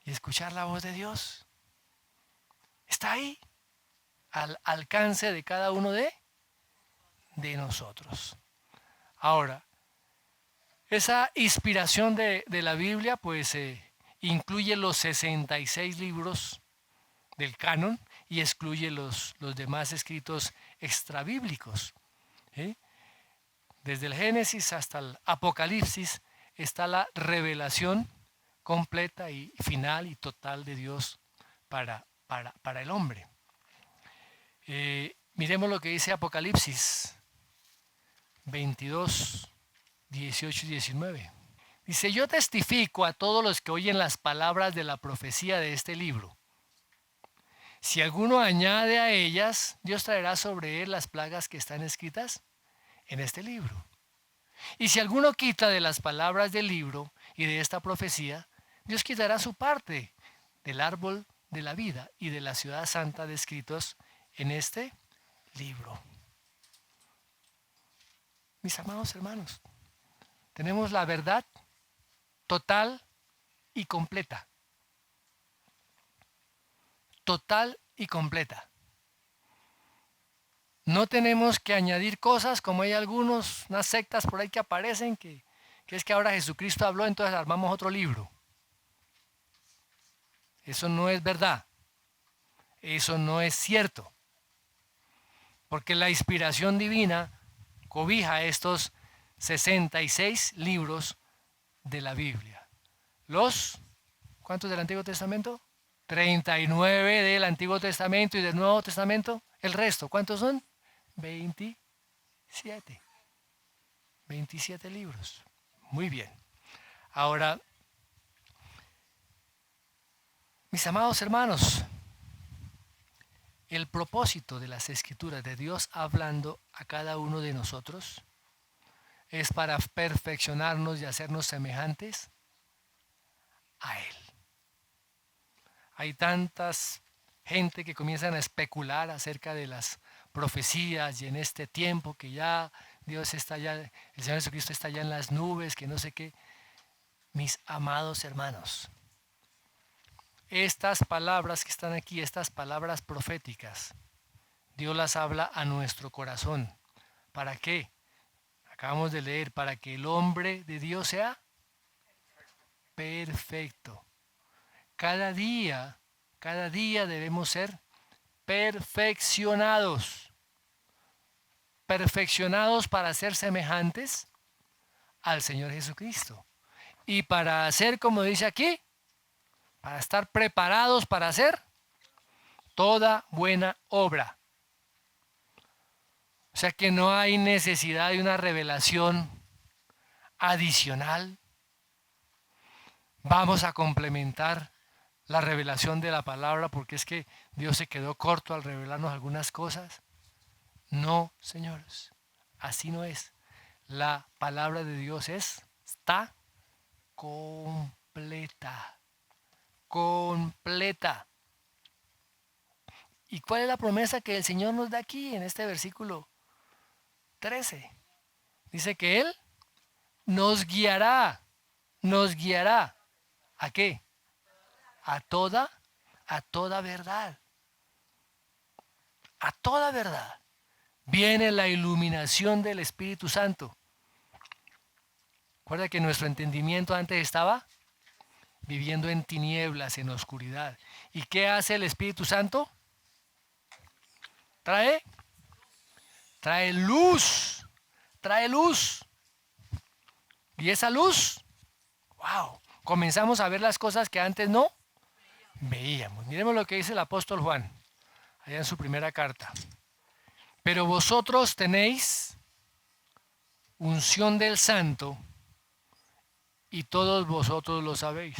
y escuchar la voz de Dios. Está ahí, al alcance de cada uno de nosotros. Ahora, esa inspiración de la Biblia pues incluye los 66 libros del canon y excluye los demás escritos extrabíblicos. ¿Sí? Desde el Génesis hasta el Apocalipsis está la revelación completa y final y total de Dios para el hombre. Miremos lo que dice Apocalipsis 22, 18 y 19. Dice, yo testifico a todos los que oyen las palabras de la profecía de este libro. Si alguno añade a ellas, Dios traerá sobre él las plagas que están escritas en este libro. Y si alguno quita de las palabras del libro y de esta profecía, Dios quitará su parte del árbol de la vida y de la ciudad santa descritos en este libro. Mis amados hermanos, tenemos la verdad total y completa. Total y completa. No tenemos que añadir cosas como hay unas sectas por ahí que aparecen que es que ahora Jesucristo habló, entonces armamos otro libro. Eso no es verdad. Eso no es cierto. Porque la inspiración divina cobija estos 66 libros de la Biblia. ¿Cuántos del Antiguo Testamento? 39 del Antiguo Testamento y del Nuevo Testamento. El resto, ¿cuántos son? 27. 27 libros. Muy bien. Ahora, mis amados hermanos, el propósito de las Escrituras de Dios hablando a cada uno de nosotros es para perfeccionarnos y hacernos semejantes a Él. Hay tantas gente que comienzan a especular acerca de las profecías y en este tiempo que ya Dios está allá, el Señor Jesucristo está allá en las nubes, que no sé qué. Mis amados hermanos, estas palabras que están aquí, estas palabras proféticas, Dios las habla a nuestro corazón. ¿Para qué? Acabamos de leer, para que el hombre de Dios sea perfecto. Cada día debemos ser perfeccionados. Perfeccionados para ser semejantes al Señor Jesucristo. Y para hacer, como dice aquí, para estar preparados para hacer toda buena obra. O sea que no hay necesidad de una revelación adicional. Vamos a complementar la revelación de la palabra porque es que Dios se quedó corto al revelarnos algunas cosas. No, señores, así no es. La palabra de Dios está completa. Completa. ¿Y cuál es la promesa que el Señor nos da aquí en este versículo 13? Dice que Él nos guiará. ¿Nos guiará a qué? A toda verdad. A toda verdad. Viene la iluminación del Espíritu Santo. Recuerda que nuestro entendimiento antes estaba viviendo en tinieblas, en oscuridad. ¿Y qué hace el Espíritu Santo? Trae luz. Trae luz. Y esa luz, wow, comenzamos a ver las cosas que antes no veíamos. Miremos lo que dice el apóstol Juan, allá en su primera carta. Pero vosotros tenéis unción del Santo y todos vosotros lo sabéis.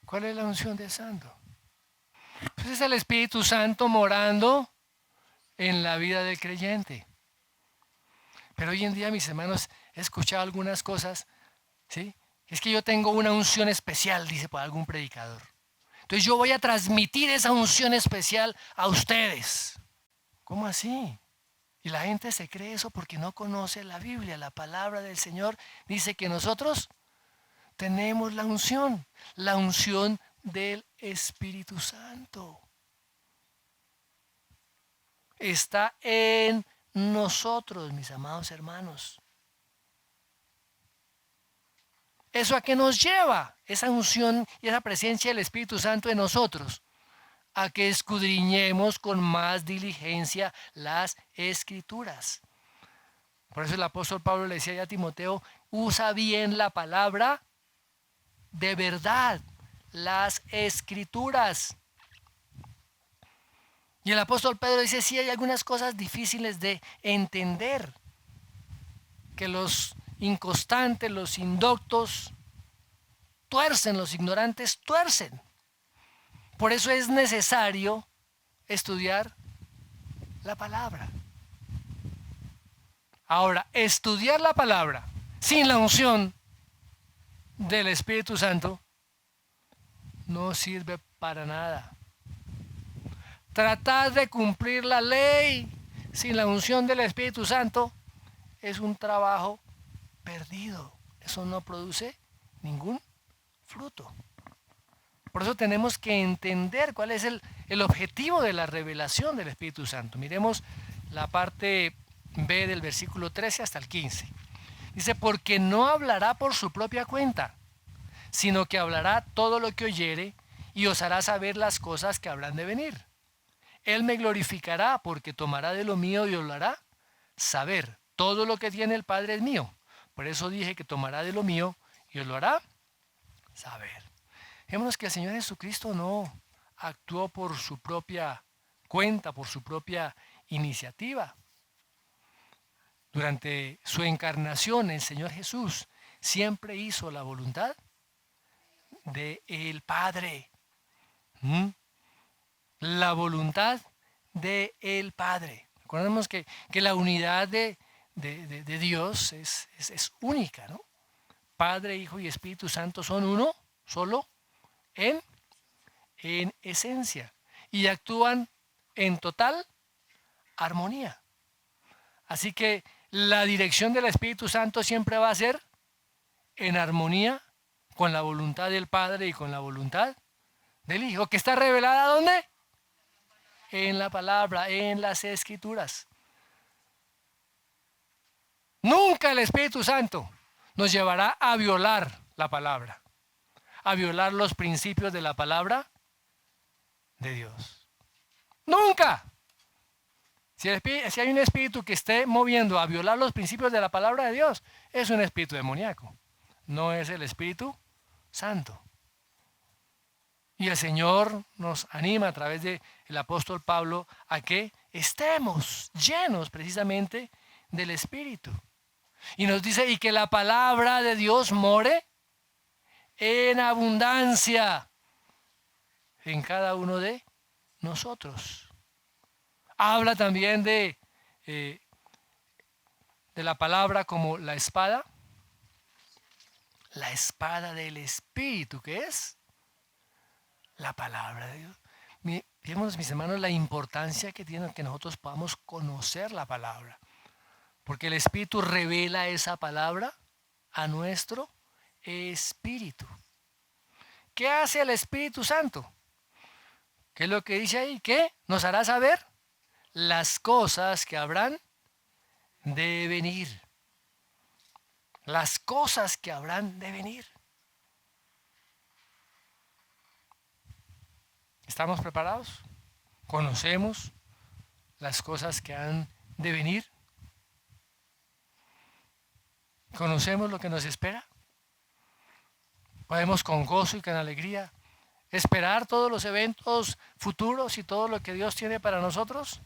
¿Cuál es la unción del Santo? Pues es el Espíritu Santo morando en la vida del creyente. Pero hoy en día, mis hermanos, he escuchado algunas cosas, ¿sí? Es que yo tengo una unción especial, dice por algún predicador. Entonces yo voy a transmitir esa unción especial a ustedes. ¿Cómo así? Y la gente se cree eso porque no conoce la Biblia. La palabra del Señor dice que nosotros tenemos la unción del Espíritu Santo. Está en nosotros, mis amados hermanos. ¿Eso a qué nos lleva? Esa unción y esa presencia del Espíritu Santo en nosotros. A que escudriñemos con más diligencia las Escrituras. Por eso el apóstol Pablo le decía a Timoteo, usa bien la palabra de verdad, las Escrituras. Y el apóstol Pedro dice, sí, hay algunas cosas difíciles de entender, que los inconstantes, los indoctos tuercen, los ignorantes tuercen. Por eso es necesario estudiar la palabra. Ahora, estudiar la palabra sin la unción del Espíritu Santo no sirve para nada. Tratar de cumplir la ley sin la unción del Espíritu Santo es un trabajo perdido. Eso no produce ningún fruto. Por eso tenemos que entender cuál es el objetivo de la revelación del Espíritu Santo. Miremos la parte B del versículo 13 hasta el 15. Dice, porque no hablará por su propia cuenta, sino que hablará todo lo que oyere y os hará saber las cosas que habrán de venir. Él me glorificará porque tomará de lo mío y os lo hará saber. Todo lo que tiene el Padre es mío. Por eso dije que tomará de lo mío y os lo hará saber. Fijémonos que el Señor Jesucristo no actuó por su propia cuenta, por su propia iniciativa. Durante su encarnación, el Señor Jesús siempre hizo la voluntad del Padre. La voluntad del Padre. Recordemos que la unidad de Dios es única, ¿no? Padre, Hijo y Espíritu Santo son uno, solo en en esencia y actúan en total armonía. Así que la dirección del Espíritu Santo siempre va a ser en armonía con la voluntad del Padre y con la voluntad del Hijo, que está revelada ¿dónde? En la palabra, en las Escrituras. Nunca el Espíritu Santo nos llevará a violar la palabra, a violar los principios de la palabra de Dios. Nunca. Si hay un espíritu que esté moviendo a violar los principios de la palabra de Dios, es un espíritu demoníaco, no es el Espíritu Santo. Y el Señor nos anima a través del apóstol Pablo a que estemos llenos precisamente del Espíritu. Y nos dice, y que la palabra de Dios more en abundancia en cada uno de nosotros. Habla también de la palabra como la espada del Espíritu, que es la palabra de Dios. Vemos, mis hermanos, la importancia que tiene que nosotros podamos conocer la palabra, porque el Espíritu revela esa palabra a nuestro espíritu. ¿Qué hace el Espíritu Santo? ¿Qué es lo que dice ahí? ¿Qué nos hará saber? Las cosas que habrán de venir. Las cosas que habrán de venir. ¿Estamos preparados? ¿Conocemos las cosas que han de venir? ¿Conocemos lo que nos espera? ¿Podemos con gozo y con alegría esperar todos los eventos futuros y todo lo que Dios tiene para nosotros?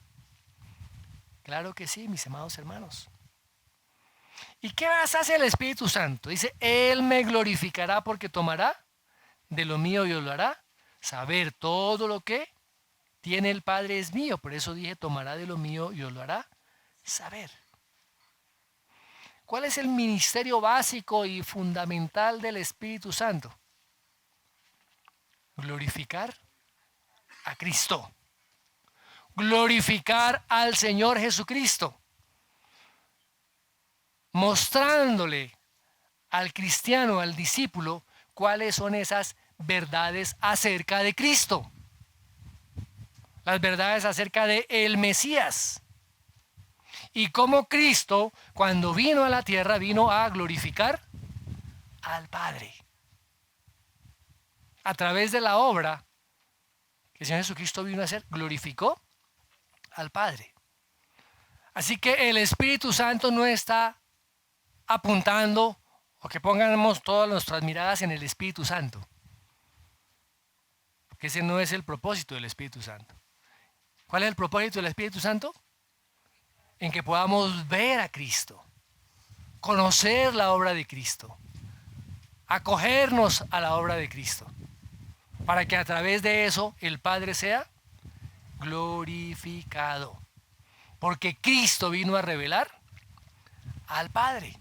Claro que sí, mis amados hermanos. ¿Y qué más hace el Espíritu Santo? Dice, Él me glorificará porque tomará de lo mío y os lo hará saber. Todo lo que tiene el Padre es mío. Por eso dije, tomará de lo mío y os lo hará saber. ¿Cuál es el ministerio básico y fundamental del Espíritu Santo? Glorificar a Cristo. Glorificar al Señor Jesucristo. Mostrándole al cristiano, al discípulo, cuáles son esas verdades acerca de Cristo. Las verdades acerca de el Mesías. Y cómo Cristo, cuando vino a la tierra, vino a glorificar al Padre. A través de la obra que el Señor Jesucristo vino a hacer, glorificó al Padre. Así que el Espíritu Santo no está apuntando o que pongamos todas nuestras miradas en el Espíritu Santo. Porque ese no es el propósito del Espíritu Santo. ¿Cuál es el propósito del Espíritu Santo? En que podamos ver a Cristo, conocer la obra de Cristo, acogernos a la obra de Cristo, para que a través de eso el Padre sea glorificado. Porque Cristo vino a revelar al Padre.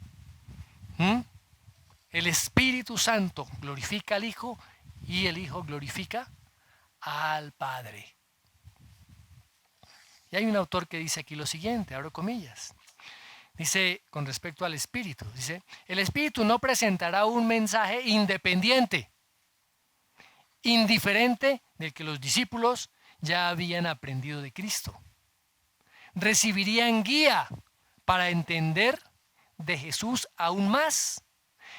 El Espíritu Santo glorifica al Hijo y el Hijo glorifica al Padre. Y hay un autor que dice aquí lo siguiente, abro comillas. Dice, con respecto al Espíritu, dice, el Espíritu no presentará un mensaje independiente, indiferente del que los discípulos ya habían aprendido de Cristo. Recibirían guía para entender de Jesús aún más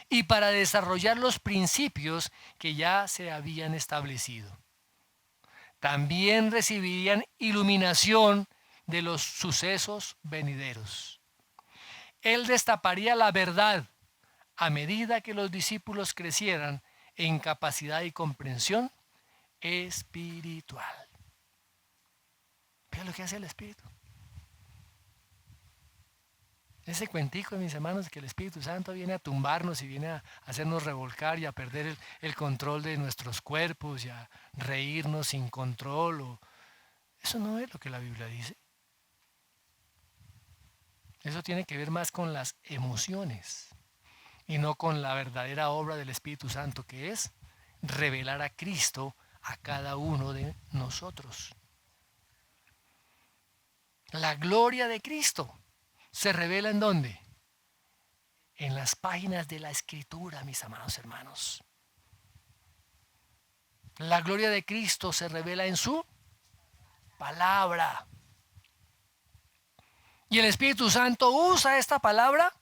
y para desarrollar los principios que ya se habían establecido. También recibirían iluminación de los sucesos venideros. Él destaparía la verdad a medida que los discípulos crecieran en capacidad y comprensión espiritual. ¿Qué es lo que hace el Espíritu? Ese cuentico, mis hermanos, que el Espíritu Santo viene a tumbarnos y viene a hacernos revolcar y a perder el control de nuestros cuerpos y a reírnos sin control. Eso no es lo que la Biblia dice. Eso tiene que ver más con las emociones y no con la verdadera obra del Espíritu Santo, que es revelar a Cristo a cada uno de nosotros. La gloria de Cristo se revela ¿en dónde? En las páginas de la Escritura, mis amados hermanos. La gloria de Cristo se revela en su palabra. Y el Espíritu Santo usa esta palabra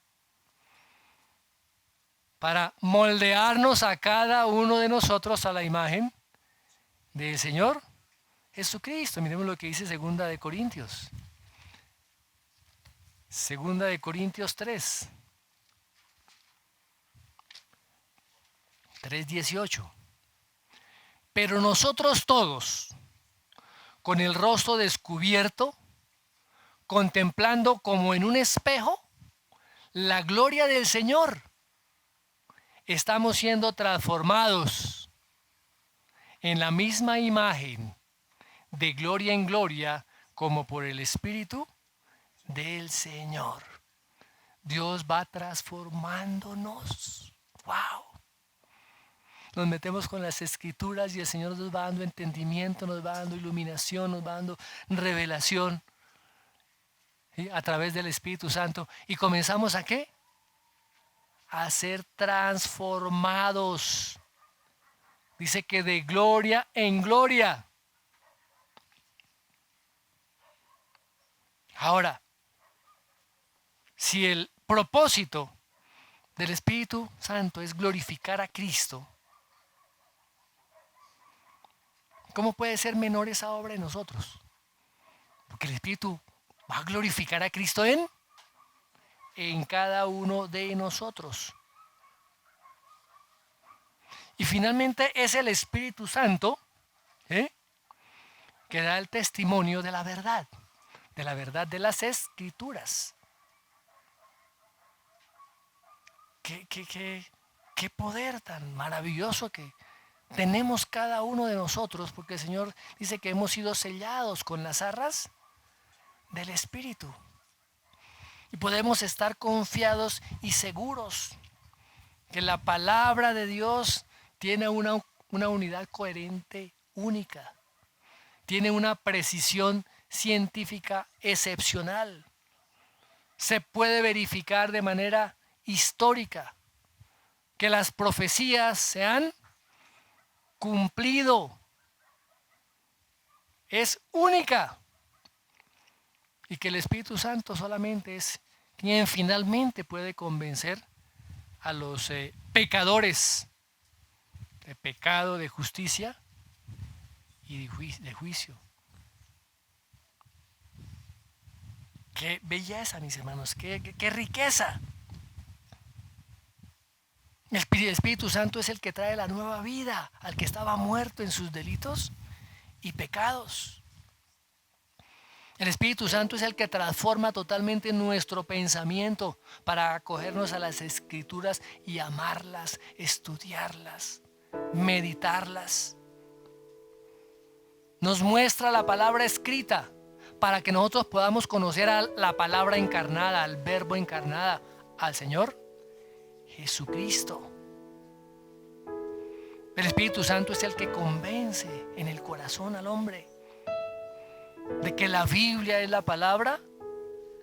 para moldearnos a cada uno de nosotros a la imagen del Señor Jesucristo. Miremos lo que dice Segunda de Corintios. Segunda de Corintios 3. 3:18. Pero nosotros todos, con el rostro descubierto, contemplando como en un espejo la gloria del Señor, estamos siendo transformados en la misma imagen, de gloria en gloria, como por el Espíritu del Señor. Dios va transformándonos. ¡Wow! Nos metemos con las Escrituras y el Señor nos va dando entendimiento, nos va dando iluminación, nos va dando revelación, ¿sí?, a través del Espíritu Santo. ¿Y comenzamos a qué? A ser transformados. Dice que de gloria en gloria. Ahora, si el propósito del Espíritu Santo es glorificar a Cristo, ¿cómo puede ser menor esa obra en nosotros? Porque el Espíritu va a glorificar a Cristo en cada uno de nosotros. Y finalmente es el Espíritu Santo que da el testimonio de la verdad de las Escrituras. Qué poder tan maravilloso que tenemos cada uno de nosotros, porque el Señor dice que hemos sido sellados con las arras del Espíritu. Y podemos estar confiados y seguros que la palabra de Dios tiene una unidad coherente única. Tiene una precisión científica excepcional. Se puede verificar de manera histórica que las profecías se han cumplido. Es única. Y que el Espíritu Santo solamente es quien finalmente puede convencer a los pecadores de pecado, de justicia y de juicio. Qué belleza, mis hermanos, qué riqueza. El Espíritu Santo es el que trae la nueva vida al que estaba muerto en sus delitos y pecados. El Espíritu Santo es el que transforma totalmente nuestro pensamiento para acogernos a las Escrituras y amarlas, estudiarlas, meditarlas. Nos muestra la palabra escrita para que nosotros podamos conocer a la palabra encarnada, al Verbo encarnada, al Señor Jesucristo. El Espíritu Santo es el que convence en el corazón al hombre de que la Biblia es la palabra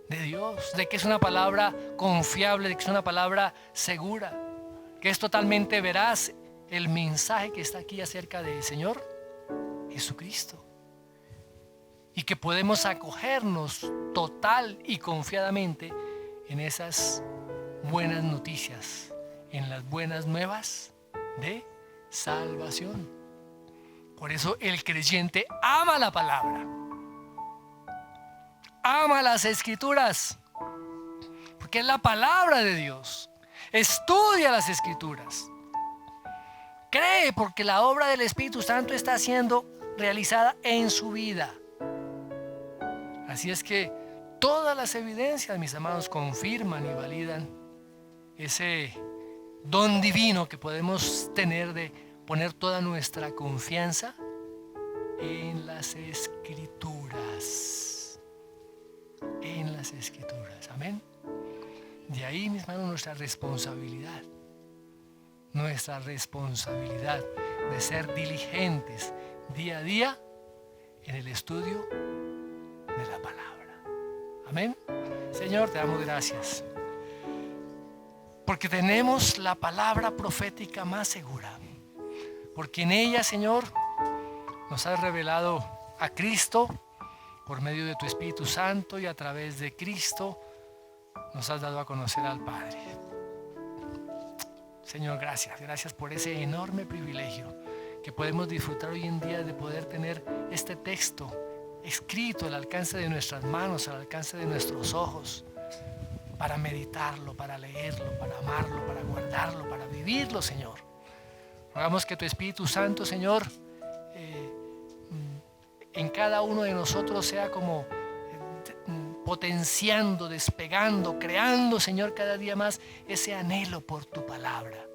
de Dios, de que es una palabra confiable, de que es una palabra segura, que es totalmente veraz el mensaje que está aquí acerca del Señor Jesucristo. Y que podemos acogernos total y confiadamente en esas buenas noticias, en las buenas nuevas de salvación. Por eso el creyente ama la palabra, ama las Escrituras, porque es la palabra de Dios. Estudia las Escrituras. Cree porque la obra del Espíritu Santo está siendo realizada en su vida. Así es que todas las evidencias, mis amados, confirman y validan ese don divino que podemos tener de poner toda nuestra confianza en las Escrituras. En las Escrituras. Amén. De ahí, mis hermanos, nuestra responsabilidad de ser diligentes día a día en el estudio de la palabra. Amén. Señor, te damos gracias porque tenemos la palabra profética más segura, porque en ella, Señor, nos has revelado a Cristo por medio de tu Espíritu Santo, y a través de Cristo nos has dado a conocer al Padre. Señor, gracias por ese enorme privilegio que podemos disfrutar hoy en día, de poder tener este texto escrito al alcance de nuestras manos, al alcance de nuestros ojos, para meditarlo, para leerlo, para amarlo, para guardarlo, para vivirlo, Señor. Rogamos que tu Espíritu Santo, Señor, en cada uno de nosotros sea como potenciando, despegando, creando, Señor, cada día más ese anhelo por tu palabra,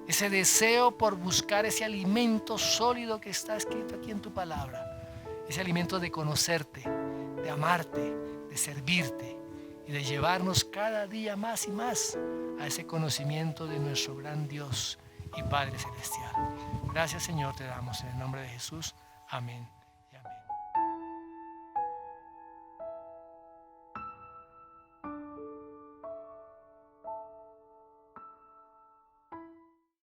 ese deseo por buscar ese alimento sólido que está escrito aquí en tu palabra, ese alimento de conocerte, de amarte, de servirte y de llevarnos cada día más y más a ese conocimiento de nuestro gran Dios y Padre Celestial. Gracias, Señor, te damos en el nombre de Jesús. Amén.